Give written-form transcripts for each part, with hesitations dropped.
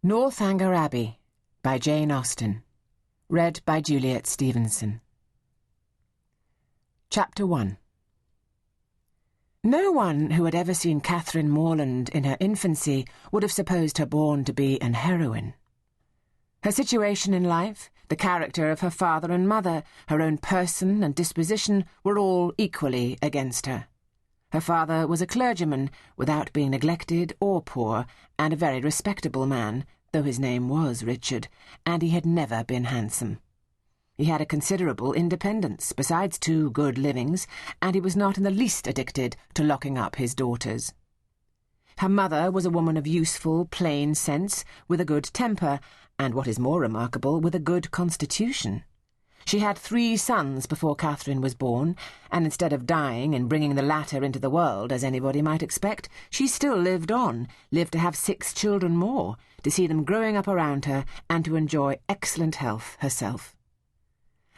Northanger Abbey by Jane Austen. Read by Juliet Stevenson. Chapter 1. No one who had ever seen Catherine Morland in her infancy would have supposed her born to be an heroine. Her situation in life, the character of her father and mother, her own person and disposition were all equally against her. Her father was a clergyman, without being neglected or poor, and a very respectable man, though his name was Richard, and he had never been handsome. He had a considerable independence, besides 2 good livings, and he was not in the least addicted to locking up his daughters. Her mother was a woman of useful, plain sense, with a good temper, and what is more remarkable, with a good constitution. She had 3 sons before Catherine was born, and instead of dying and bringing the latter into the world, as anybody might expect, she still lived to have 6 children more, to see them growing up around her, and to enjoy excellent health herself.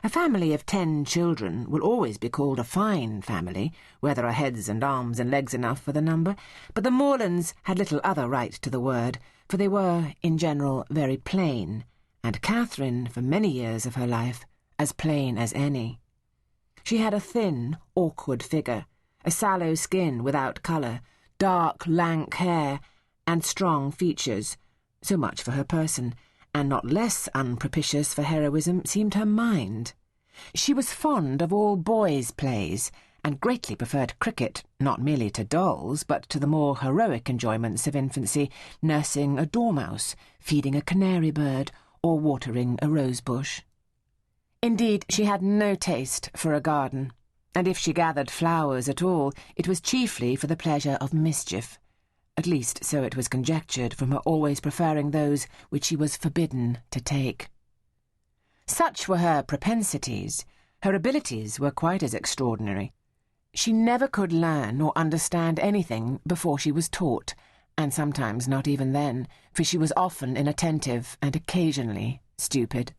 A family of 10 children will always be called a fine family, where there are heads and arms and legs enough for the number, but the Morlands had little other right to the word, for they were, in general, very plain, and Catherine, for many years of her life, as plain as any. She had a thin, awkward figure, a sallow skin without colour, dark, lank hair, and strong features. So much for her person, and not less unpropitious for heroism seemed her mind. She was fond of all boys' plays, and greatly preferred cricket, not merely to dolls, but to the more heroic enjoyments of infancy, nursing a dormouse, feeding a canary bird, or watering a rose-bush. Indeed, she had no taste for a garden, and if she gathered flowers at all, it was chiefly for the pleasure of mischief. At least so it was conjectured from her always preferring those which she was forbidden to take. Such were her propensities. Her abilities were quite as extraordinary. She never could learn or understand anything before she was taught, and sometimes not even then, for she was often inattentive and occasionally stupid.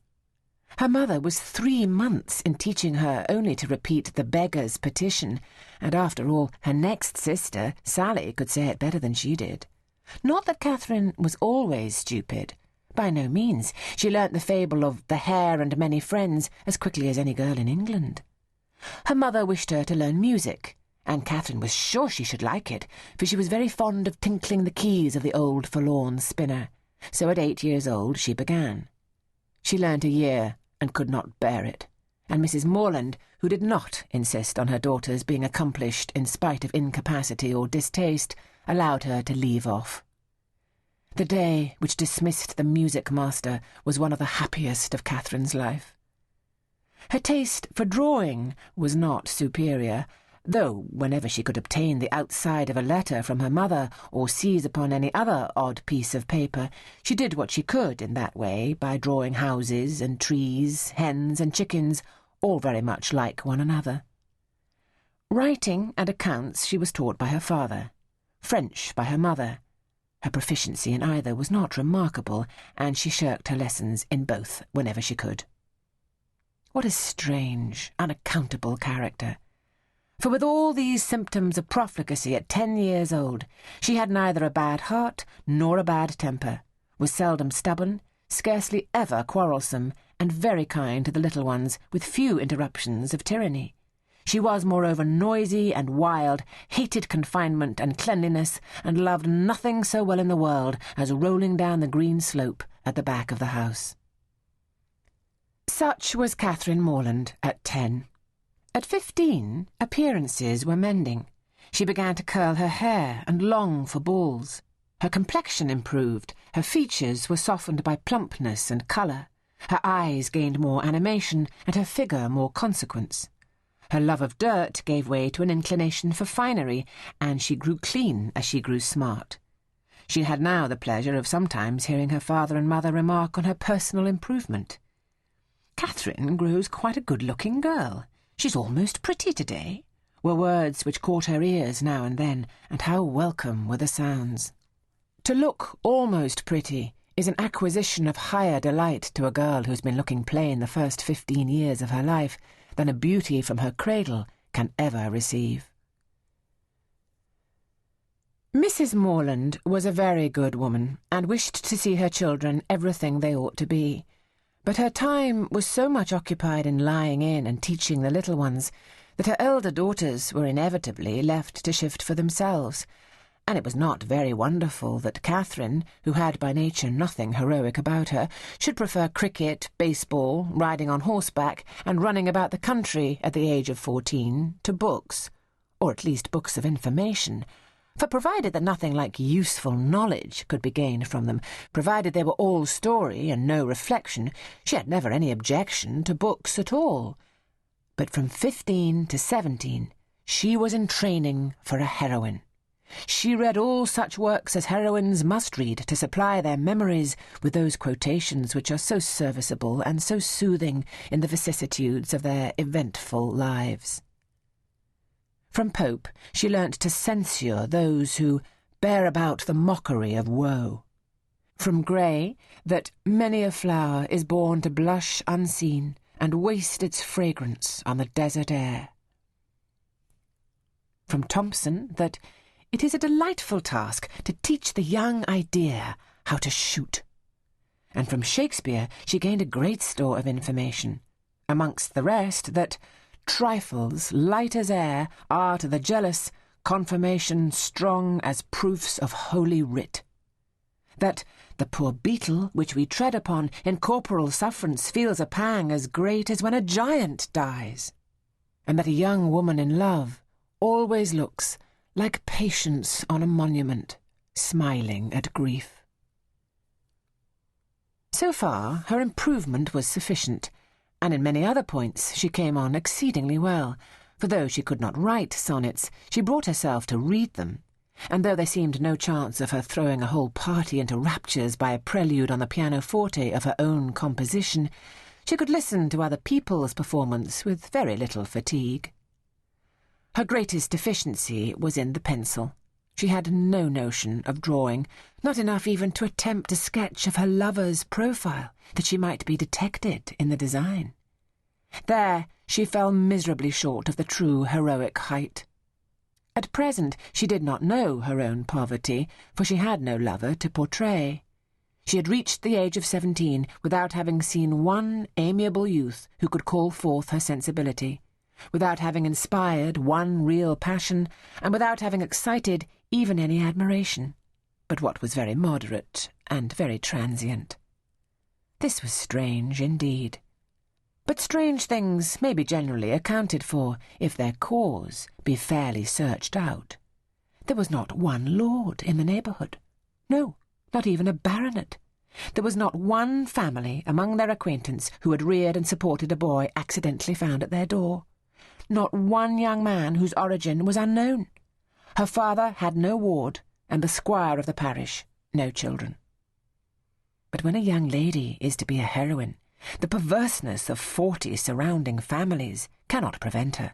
Her mother was 3 months in teaching her only to repeat the beggar's petition, and after all, her next sister, Sally, could say it better than she did. Not that Catherine was always stupid. By no means. She learnt the fable of the Hare and Many Friends as quickly as any girl in England. Her mother wished her to learn music, and Catherine was sure she should like it, for she was very fond of tinkling the keys of the old forlorn spinner. So at 8 years old she began. She learnt a year, and could not bear it, and Mrs. Morland, who did not insist on her daughters being accomplished in spite of incapacity or distaste, allowed her to leave off. The day which dismissed the music-master was one of the happiest of Catherine's life. Her taste for drawing was not superior, though whenever she could obtain the outside of a letter from her mother or seize upon any other odd piece of paper, she did what she could in that way by drawing houses and trees, hens and chickens, all very much like one another. Writing and accounts she was taught by her father, French by her mother. Her proficiency in either was not remarkable, and she shirked her lessons in both whenever she could. What a strange, unaccountable character! For with all these symptoms of profligacy at 10 years old, she had neither a bad heart nor a bad temper, was seldom stubborn, scarcely ever quarrelsome, and very kind to the little ones, with few interruptions of tyranny. She was, moreover, noisy and wild, hated confinement and cleanliness, and loved nothing so well in the world as rolling down the green slope at the back of the house. Such was Catherine Morland at 10. At 15, appearances were mending. She began to curl her hair and long for balls. Her complexion improved, her features were softened by plumpness and colour, her eyes gained more animation, and her figure more consequence. Her love of dirt gave way to an inclination for finery, and she grew clean as she grew smart. She had now the pleasure of sometimes hearing her father and mother remark on her personal improvement. "Catherine grows quite a good-looking girl. She's almost pretty today," were words which caught her ears now and then, and how welcome were the sounds. To look almost pretty is an acquisition of higher delight to a girl who's been looking plain the first 15 years of her life than a beauty from her cradle can ever receive. Mrs. Morland was a very good woman and wished to see her children everything they ought to be. But her time was so much occupied in lying in and teaching the little ones that her elder daughters were inevitably left to shift for themselves, and it was not very wonderful that Catherine, who had by nature nothing heroic about her, should prefer cricket, baseball, riding on horseback, and running about the country at the age of 14 to books, or at least books of information. For provided that nothing like useful knowledge could be gained from them, provided they were all story and no reflection, she had never any objection to books at all. But from 15 to 17, she was in training for a heroine. She read all such works as heroines must read to supply their memories with those quotations which are so serviceable and so soothing in the vicissitudes of their eventful lives. From Pope she learnt to censure those who bear about the mockery of woe. From Gray that many a flower is born to blush unseen and waste its fragrance on the desert air. From Thomson that it is a delightful task to teach the young idea how to shoot. And from Shakespeare she gained a great store of information, amongst the rest that trifles, light as air, are to the jealous confirmation strong as proofs of holy writ. That the poor beetle which we tread upon in corporal sufferance feels a pang as great as when a giant dies. And that a young woman in love always looks like Patience on a monument, smiling at grief. So far her improvement was sufficient, and in many other points she came on exceedingly well, for though she could not write sonnets, she brought herself to read them, and though there seemed no chance of her throwing a whole party into raptures by a prelude on the pianoforte of her own composition, she could listen to other people's performance with very little fatigue. Her greatest deficiency was in the pencil. She had no notion of drawing, not enough even to attempt a sketch of her lover's profile, that she might be detected in the design. There she fell miserably short of the true heroic height. At present she did not know her own poverty, for she had no lover to portray. She had reached the age of 17 without having seen one amiable youth who could call forth her sensibility, without having inspired one real passion, and without having excited even any admiration, but what was very moderate and very transient. This was strange indeed. But strange things may be generally accounted for if their cause be fairly searched out. There was not one lord in the neighbourhood. No, not even a baronet. There was not one family among their acquaintance who had reared and supported a boy accidentally found at their door. Not one young man whose origin was unknown. Her father had no ward, and the squire of the parish no children. But when a young lady is to be a heroine, the perverseness of 40 surrounding families cannot prevent her.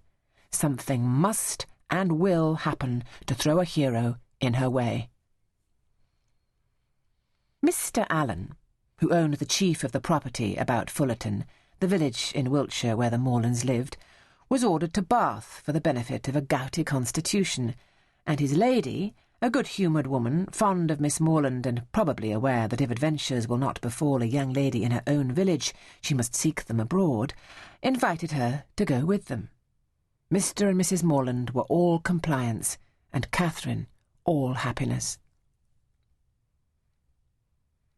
Something must and will happen to throw a hero in her way. Mr. Allen, who owned the chief of the property about Fullerton, the village in Wiltshire where the Morlands lived, was ordered to Bath for the benefit of a gouty constitution, and his lady, a good-humoured woman, fond of Miss Morland and probably aware that if adventures will not befall a young lady in her own village, she must seek them abroad, invited her to go with them. Mr. and Mrs. Morland were all compliance, and Catherine all happiness.